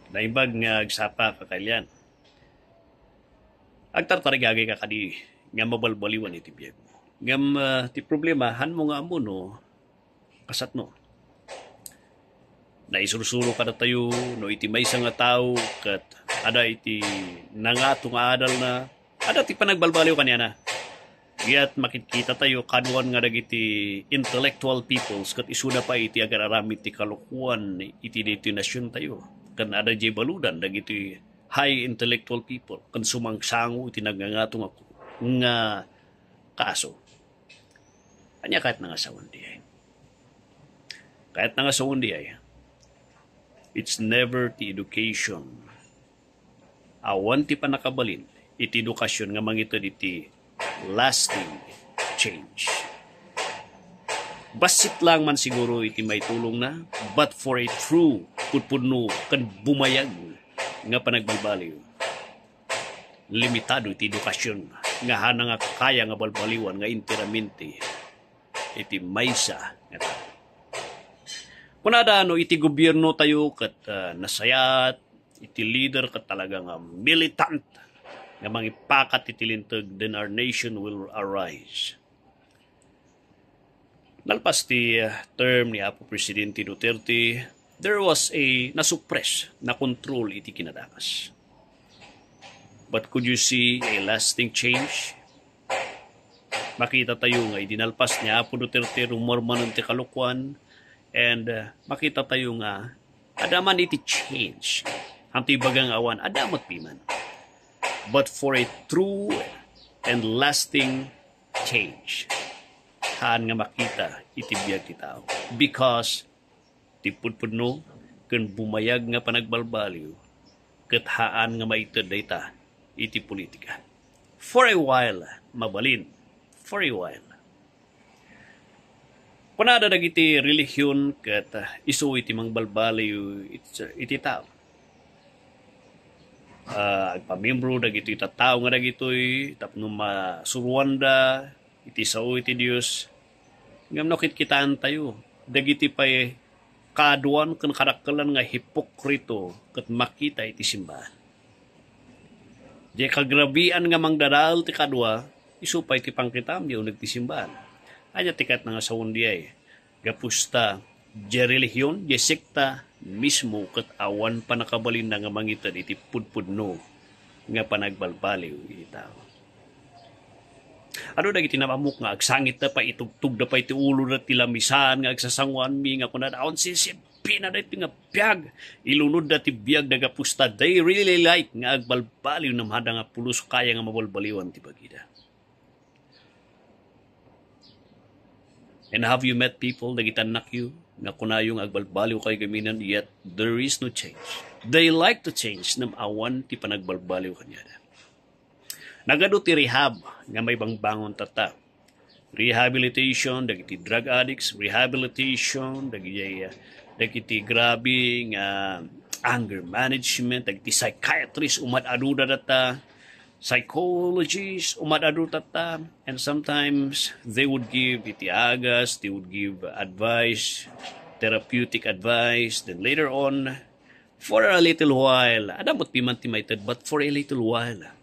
Naimbag nga agsapa kakailan. Agtartarigagay ka kadi nga mabalbaliwan iti biyag mo. Ngam ti problema han mo nga amo no kasat no. Naisursuro ka na tayo no iti maysa nga tao kat ada iti nangato nga adal na ada ti panagbalbaliw kanya na. Iyat makikita tayo kanuan nga dagiti intellectual peoples kat isuna pa iti agararamid ti kalukuan iti destinasyon tayo. Kan ada jay baludan dagiti high intellectual people kan sumangsango iti nagngangatong ako nga kaso. Anya kahit nga sa undi ay. Kahit nga sa undi ay. It's never the education. Awan ti panakabalin iti edukasyon nga mangitod iti lasting change. Basit lang man siguro iti may tulong na, but for a true putpudno kan bumayag nga panagbalbaliw. Limitado iti edukasyon nga hana nga kaya nga balbaliwan nga interaminti iti maysa nga tao. Kunada ano iti gobyerno tayo kat nasayat iti leader kat talaga nga militant nga mangipakat iti lintag then our nation will arise. Nalpas ti term ni Apo Presidente Duterte, there was a nasuppress na control iti kinadakas. But could you see a lasting change? Makita tayo nga idinalpas ni Apo Duterte rumorman ti kalukuan and makita tayo nga adaman iti change. Hamti bagang awan adamat piman. But for a true and lasting change, haan nga makita iti biyag ti tao. Because ti pudpudno ken bumayag nga panagbalbaliw ket haan nga maitid dayta iti politika. For a while, mabalin. For a while. Kunada dagiti relihiyon ket isu iti mangbalbaliw iti tao. Agpamimbro dagiti tattao nga dagitoy tapno masuruanda iti sao iti Dios ngam nakit kitaan tayo dagiti pay kaduan ken kadakkelan nga hipokrito ket makita iti simbahan. Di kagrabian nga mangdadal ti kadua isupay ti pangkitam yu nagti simbahan. Anya tikat nga saundi ay gapusta di relihiyon di sekta mismo ket awan pa nakabalin na nga mangited iti pudpudno nga panagbalbaliw iti tao. Ano dagiti namamuk nga agsangit na pa itugtug na pa iti ulo na tilamisan nga agsasanguan mi nga kunad aon sisipin na dati nga biyag ilunod na ti biyag nagapusta they really like nga agbalbaliw na mahada nga pulos kaya nga mabalbaliwan ti bagida. And have you met people nagitanak you nga kunayong agbalbaliw kay gaminan yet there is no change. They like to change nam awan ti panagbalbaliw kanya. Nagado ti rehab nga may bangbangon tata. Rehabilitation dagiti drug addicts, rehabilitation dagiti grabe nga anger management, dagiti psychiatrist umad-aduda data, psychologists umad-aduda data, and sometimes they would give iti agas, they would give advice, therapeutic advice, then later on for a little while, adamot piman ti maited, but for a little while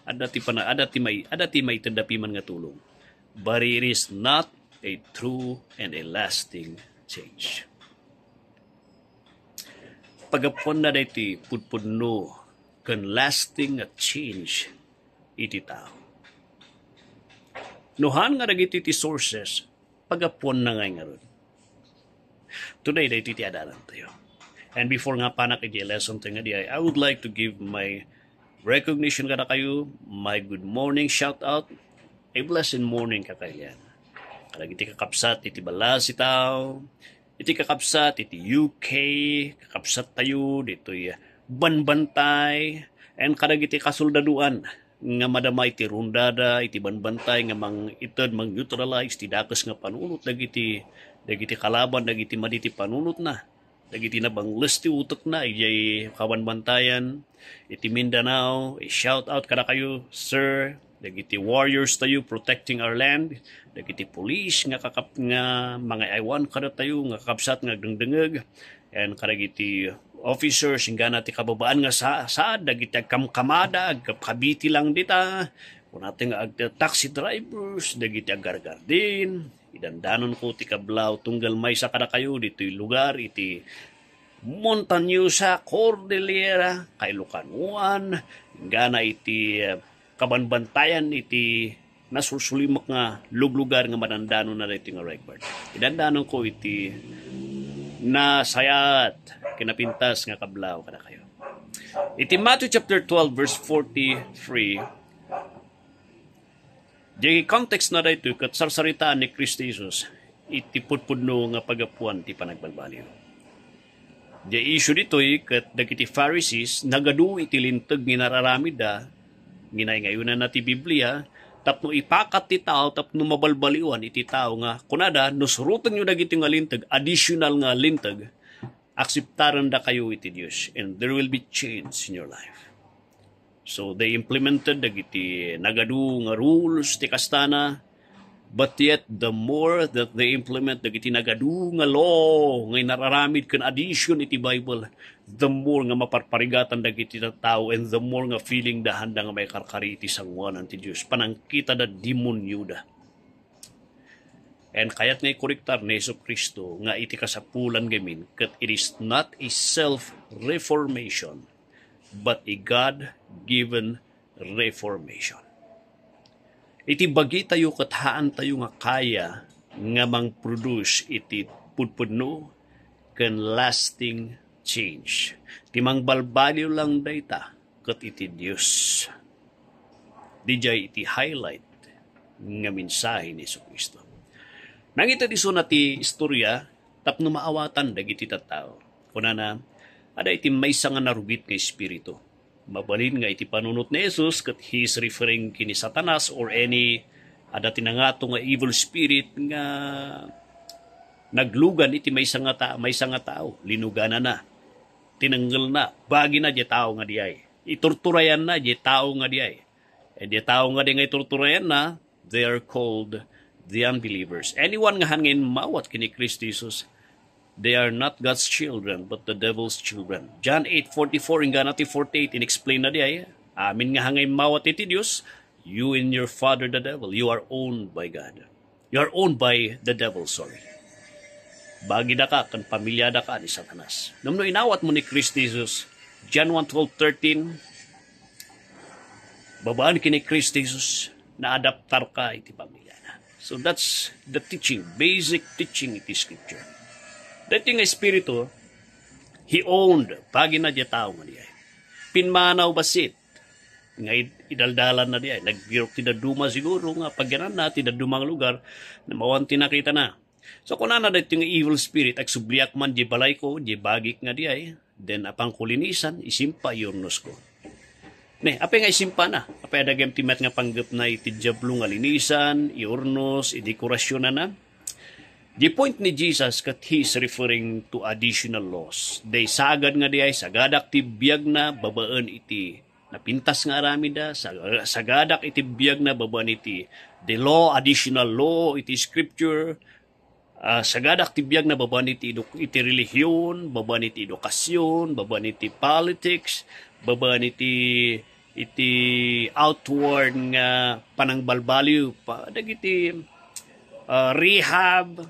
adati may tadapi man nga tulong. But it is not a true and a lasting change. Pagapon na dayti pudpudno kan lasting nga change iti tao. Nuhan nga dagiti ti sources pagapon na nga ron. Today dayti ti adalan tayo. And before nga panak iti lesson tayo nga di I would like to give my recognition ka na kayo, my good morning shout out, a blessed morning kakailan. Kalag iti kakapsat, iti balas itaw, iti kakapsat, iti UK, kakapsat tayo, dito'y banbantay, and kalag iti kasoldaduan, nga madamay iti rundada, iti banbantay, nga mang itod, mang neutralize, ti dakas nga panunot, dagiti kalaban, dagiti maditi panunot na. Dagiti na bang listi utok na, ijay kawanbantayan, iti Mindanao, shout out kada kayo, sir, dagiti warriors tayo protecting our land, dagiti police nga kakap nga mga aywan kada tayo nga kakapsat nga dengdengeg, and kadagiti officers hingga nati kababaan nga sa dagiti kamkamada kabiti lang dita kung natin nga taxi drivers dagiti agargar din idandanon ko ti kablaw tunggal may sa kada kayo dito'y lugar iti Montañosa Cordillera kay Lucanuan hingga na iti kabanbantayan iti nasusulimak nga luglugar nga manandano na iti nga record idandanon ko iti nasayat kinapintas nga kablaw kada kayo. Iti Matthew chapter 12 verse 43 di context na dito kat sarsaritaan ni Kristo Jesus iti pudpudno nga pagapuan ti panagbalbaliw. Di issue dito'y kat dagiti Pharisees nagadu iti lintag ni nararamid da nginay ngayunan na ti Biblia tapno ipakat ti tao tapno mabalbaliwan iti tao nga kunada nusurutan nyo dagiti nga lintag additional nga lintag akseptaran da kayo iti Diyos and there will be change in your life. So they implemented dagiti nagadu nga rules ti kastana but yet the more that they implement dagiti nagadu nga law nga nararamid ken addition iti Bible the more nga maparparigatan dagiti tao and the more nga feeling da handa nga may karkari iti sangwanan ti Dios panangkita da demonyo da. And kayat nga ikoriktar ni Jesu Kristo nga iti kasapulan gamin kat it is not a self-reformation but a God-given reformation. Iti bagi tayo kathaan tayo nga kaya nga mang-produce iti pudpudno ken lasting change. Timang balbaliw lang dayta kat iti Dios. Dijay iti highlight nga mensahe ni Jesu Kristo. Nangita diso na ti istorya tapno maawatan dagiti tattao. Kunana ada iti maysa nga narugit nga espiritu. Mabalin nga iti panunot ni Jesus kat he is referring kini Satanas or any ada tinangato nga evil spirit nga naglugan iti maysa nga tao linugana na tinanggal na bagi na di tao nga diay itorturayan na di tao nga diay e di tao nga di nga itorturayan na they are called the unbelievers. Anyone nga hangin mawat kini Kristo Jesus they are not God's children, but the devil's children. John 8:44 hingga nati 48, in-explain na diya. Amin nga hangay mawat iti Diyos, you and your father the devil, you are owned by God. You are owned by the devil, sorry. Bagi da ka, kan pamilya da ka ni Satanas. Namno inawat mo ni Christ Jesus, John 1:12-13, babaan kini Christ Jesus, na-adaptar ka iti pamilya na. So that's the teaching, basic teaching iti Scripture. Dati nga espiritu, he owned, pagi na diya tao nga diya. Pinmanaw basit, nga idaldalan na diya. Nagbirok tinaduma siguro nga pagyanan na, tinadumang lugar, na mawanti nakita na. So kung na dati nga evil spirit, ag subliak man di balay ko, di bagik nga diya, then apang kulinisan, isimpa yurnos ko. Ne, apay nga isimpa na. Apay adagam timat nga panggap na itidjablo nga linisan, iurnos, idekorasyon na na. The point ni Jesus kat he is referring to additional laws. Day sagad nga diay, sagadak ti biyag na babaan iti napintas nga aramida, sagadak iti biyag na babaan iti the law, additional law, iti scripture, sagadak ti biyag na babaan iti relihiyon, babaan iti edukasyon, babaan iti politics, babaan iti outward nga panangbalbaliw, dagiti rehab.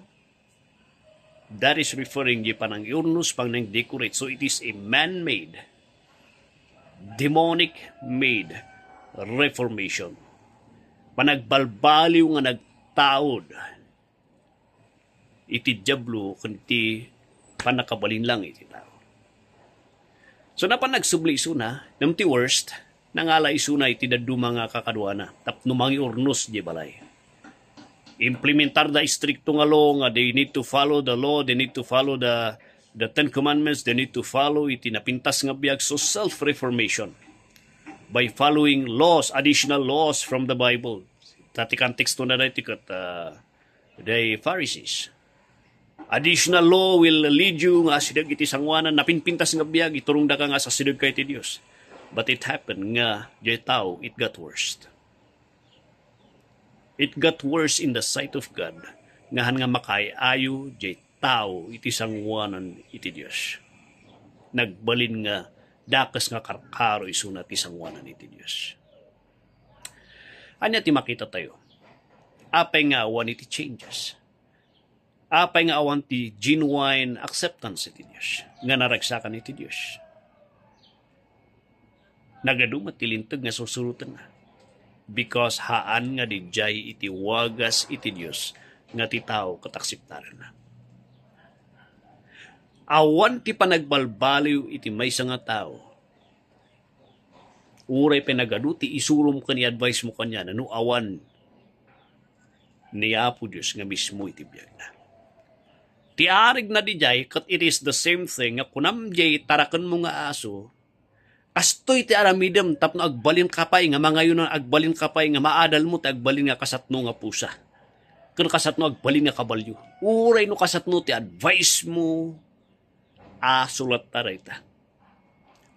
That is referring di panang urnus pang nang decorate. So it is a man-made, demonic-made reformation. Panagbalbaliw nga nagtaod. Iti diablo kunti panakabalin lang iti tao. So napanagsubli isuna, namti worst, nangala isuna iti daduma nga kakadwana. Tapno mangi urnus di balay. Implementar da stricto nga law nga they need to follow the law, they need to follow the Ten Commandments, they need to follow iti napintas nga biyag. So self-reformation by following laws, additional laws from the Bible. Tati konteksto na dito kat the Pharisees. Additional law will lead you nga sidag iti sangwanan, napinpintas nga biyag, iturong da ka nga sa sidag kay ti Diyos. But it happened nga, di tao, it got worse. It got worse in the sight of God. Ngahan nga makaayo, jay tao, iti sangwanan iti Diyos. nagbalin nga dakas nga karkaro isuna ti sangwanan iti Dios. Anya ti makita tayo. Apay nga awan iti changes. Apay nga awan ti genuine acceptance iti Dios. Nga naragsakan iti Dios. Nagadumat ti lintag nga susurutan na. Because haan nga di jay iti wagas iti Dios nga ti tao kataksiptaran na. Awan ti panagbalbaliw iti maysa nga tao. Uray pinagadu ti isurum ka ni advice mo kanya na no awan ni Apo Diyos nga mismo iti biyag na. Ti arig na di jay kat it is the same thing nga kunam jay tarakan mo nga aso kastoy ti aramidem tapno agbalin kapay nga mga yun agbalin kapay nga maadal mo ti agbalin nga kasatno nga pusa. Kung kasatno agbalin nga kabalyo. Uray no kasatno ti advice mo aso lat tarayta.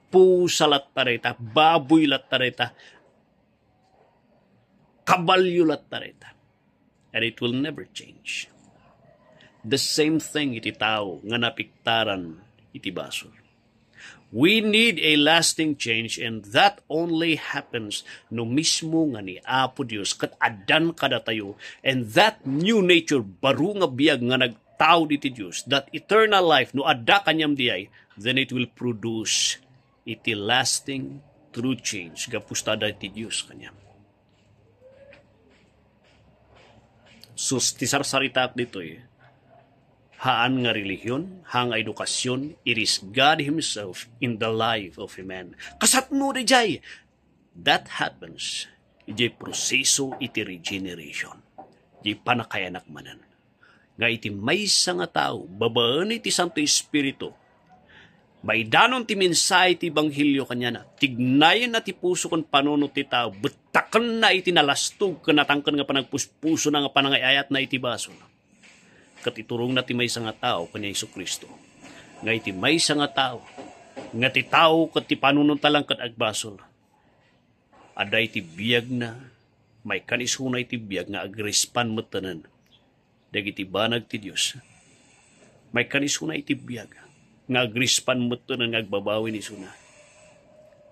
Pusa lat tarayta. Baboy lat tarayta. Kabalyo lat tarayta. And it will never change. The same thing iti tao nga napiktaran iti basol. We need a lasting change and that only happens no mismo nga ni Apo Dios kat adan kada tayo and that new nature baru nga biyag nga nagtao iti Dios, that eternal life no adda kanyam diay, then it will produce iti lasting true change gapustada iti Dios kanyam. Sus ti sarsaritak dito haan nga relihiyon, haan nga edukasyon, it is God Himself in the life of a man. Kasatno di jay. That happens. Iti proseso iti regeneration. Iti panakayanak manan. Nga iti maysa nga tao, babaan iti Santo Espiritu. May danon ti minsay iti Banghilyo kanya na. Tignayan na ti puso kon panunot ti tao. Betakan na iti nalastog kanatangkan nga panagpuspuso na nga panangayayat na iti baso. Kat iturong na ti maysa nga tao kanya Isu Kristo. Nga iti maysa nga tao. Nga ti tao kat ti panununtalang kat agbasol. Ada iti biyag na. May kanisuna iti biyag nga agrespan matanan. Dagiti banag ti Diyos. May kanisuna iti biyag nga agrespan matanan nga agbabawi ni suna.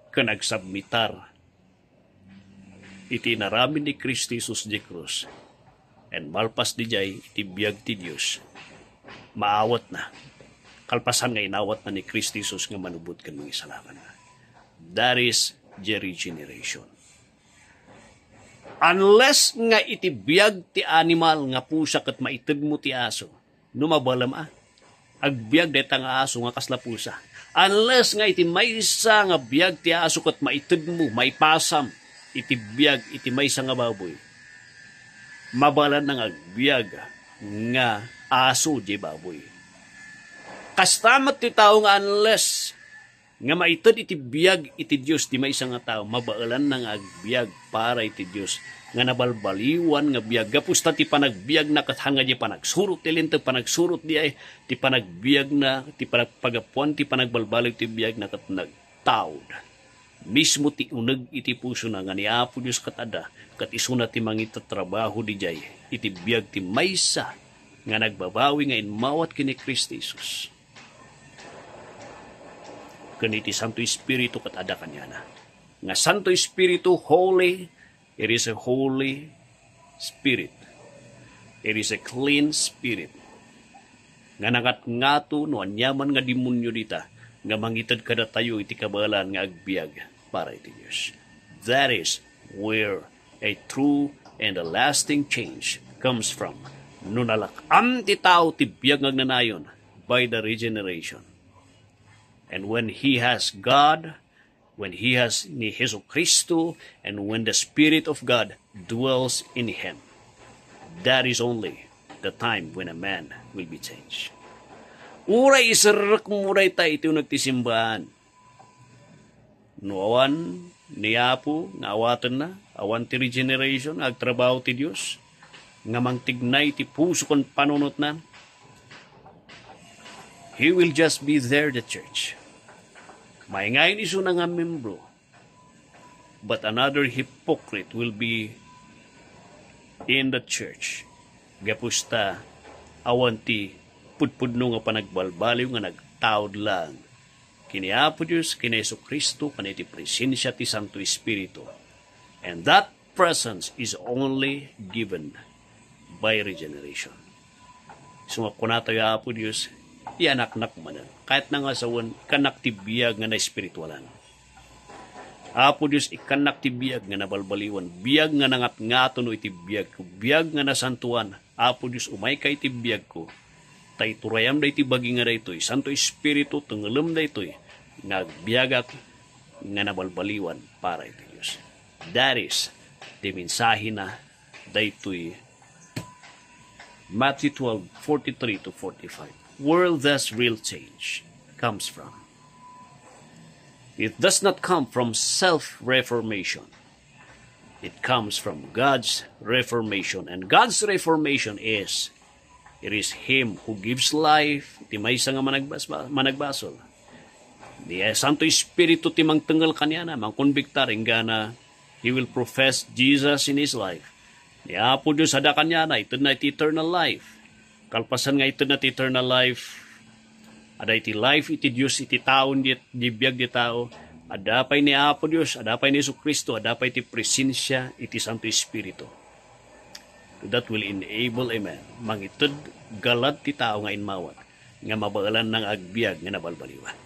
Kanagsabmitar. Iti naramin ni Kristi Jesus di Cruz. And malpas di jay, iti biyag ti Diyos, maawat na. Kalpasan nga inawat na ni Kristi Jesus nga manubot kan mga isalakan na. That is the regeneration. Unless nga iti biyag ti animal nga pusa kat maitid mo ti aso, numabalam agbiag deta nga aso nga kasla pusa. Unless nga iti maysa nga biyag ti aso kat maitid mo, may pasam, iti biyag, iti maysa nga baboy. Mabalan ng agbiag nga aso di baboy. Kastamat ti tao nga unless nga maitid iti biyag iti Diyos di may isang nga tao, mabalan ng agbiag para iti Diyos nga nabalbaliwan nga biyag. Gapusta ti panagbiag na kathanga di panagsurot ti lintag panagsurot di ay ti panagbiag na ti panagpagapuan ti panagbalbaliw ti biyag na kat nagtaod. Mismo ti uneg iti puso na nga ni Apo Diyos katada kat isuna ti mangita trabaho di jay iti biyag ti maysa nga nagbabawi nga inmawat kini Kristi Jesus. Kaniti Santo Espiritu katada kanya na. Nga Santo Espiritu holy, it is a holy spirit. It is a clean spirit. Nga nangat-ngato no anyaman nga demonyo dita nga mangitad kada tayo iti kabalan nga agbiag para iti Diyos. That is where a true and a lasting change comes from. Nunalakam ti tao ti biyag nagnanayon by the regeneration. And when he has God, when he has ni Jesu Kristo, and when the Spirit of God dwells in him, that is only the time when a man will be changed. Uray isarak muray ta iti nagtisimbahan. No awan ni Apo nga awatan na, awan ti regeneration, agtrabaho ti Diyos, nga mangtignay ti puso kon panunot na, he will just be there, the church. May ngayon iso na nga membro, but another hypocrite will be in the church. Gapusta, awan ti pudpudno nga panagbalbaliw nga nagtaod lang kini Apo Diyos, kini Yesu Kristo, kaniti presensya ti Santo Espiritu. And that presence is only given by regeneration. So nga kuna tayo Apo Diyos, ti anak-nak manan. Kahit na nga sawan, kanak ti biyag nga na espiritualan. Apo Diyos, ikanak ti biyag nga nabalbaliwan. Biyag nga nangat-ngato no iti biyag ko. Biyag nga nasantuan. Apo Diyos, umay kay ti biyag ko. Tay turayam da iti bagi nga da ito'y. Santo Espiritu, tungulom da ito'y. Nagbiyagak nga nabalbaliwan para ito Diyos. That is the mensahe na da ito'y Matthew 12:43 to 45. Where this real change comes from. It does not come from self-reformation. It comes from God's reformation. And God's reformation is, it is Him who gives life. Ti maysa nga managbasol. Di Santo Espiritu ti mangtengel kanya na, mangkonbiktar, ingana He will profess Jesus in His life. Ni Apo Diyos ada kanya na, ito na iti eternal life. Kalpasan nga ito na iti eternal life. Ada iti life iti Diyos, iti taon, di biyag di tao. Ada pa'y ni Apo Diyos, ada pa'y ni Yesu Kristo, ada pa'y iti presensya, iti Santo Espiritu. That will enable, amen, mangitod galad ti tao nga inmawat, nga mabaalan ng agbyag nga nabalbaliwan.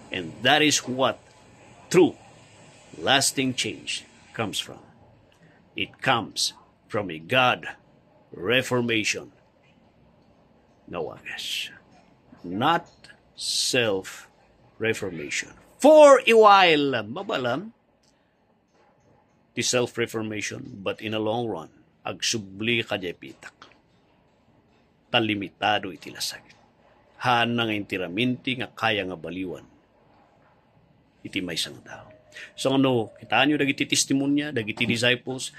And that is what true, lasting change comes from. It comes from a God reformation na wagas. Not self-reformation. For a while, mabalam, the self-reformation, but in a long run, agsubli ka di pitak. Talimitado iti lasagit. Haan nga intiraminti nga kaya nga baliwan. Iti may sang tao. So ano, kitaan nyo dagiti testimonya, dagiti disciples,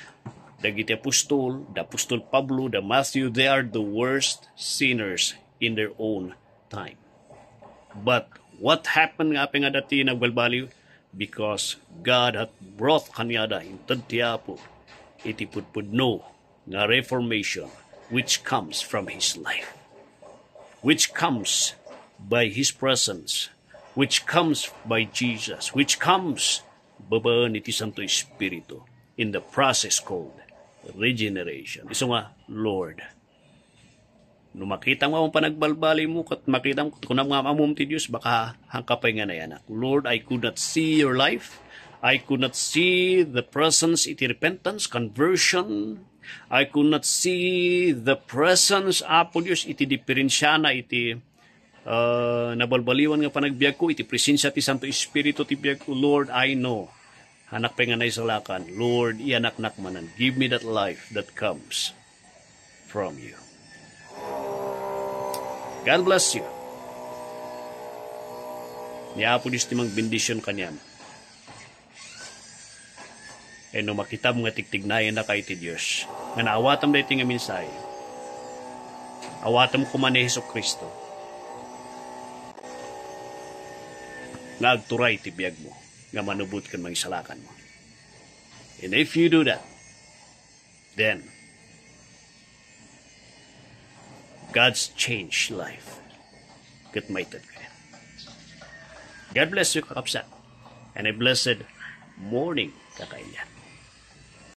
dagiti apostol, the Apostol Pablo, the Matthew, they are the worst sinners in their own time. But what happened nga nga dati nagbalbaliw? Because God hath brought kanyada intad tiapo iti pudpudno nga reformation which comes from His life, which comes by His presence, which comes by Jesus, which comes babaan iti Santo Espiritu in the process called regeneration. Iso nga, Lord, no makita mo ang panagbalbali mo, kat makita mo, kung mga amom ti Diyos, baka hangkapay nga na yan. Lord, I could not see your life. I could not see the presence, iti repentance, conversion. I could not see the presence, Apo Diyos, iti diferensyana, iti nabalbaliwan nga panagbiag ko, iti presensya ti Santo Espiritu ti biag ko. Lord, I know. Hanak pa nga na isalakan. Lord, iyanak-nak manan. Give me that life that comes from you. God bless you. Ni Apo Diyos ti mang bendisyon kanyam. E no makita mo nga tigtignayan na kay ti Diyos. Nga naawatam da iti nga minsay. Awatam ko man ni Hesus Kristo. Nga agturay ti biyag mo. Nga manubot kan mangisalakan mo. And if you do that, then God's changed life. Kat maitad ka. God bless you, kakapsat. And a blessed morning, kakailan.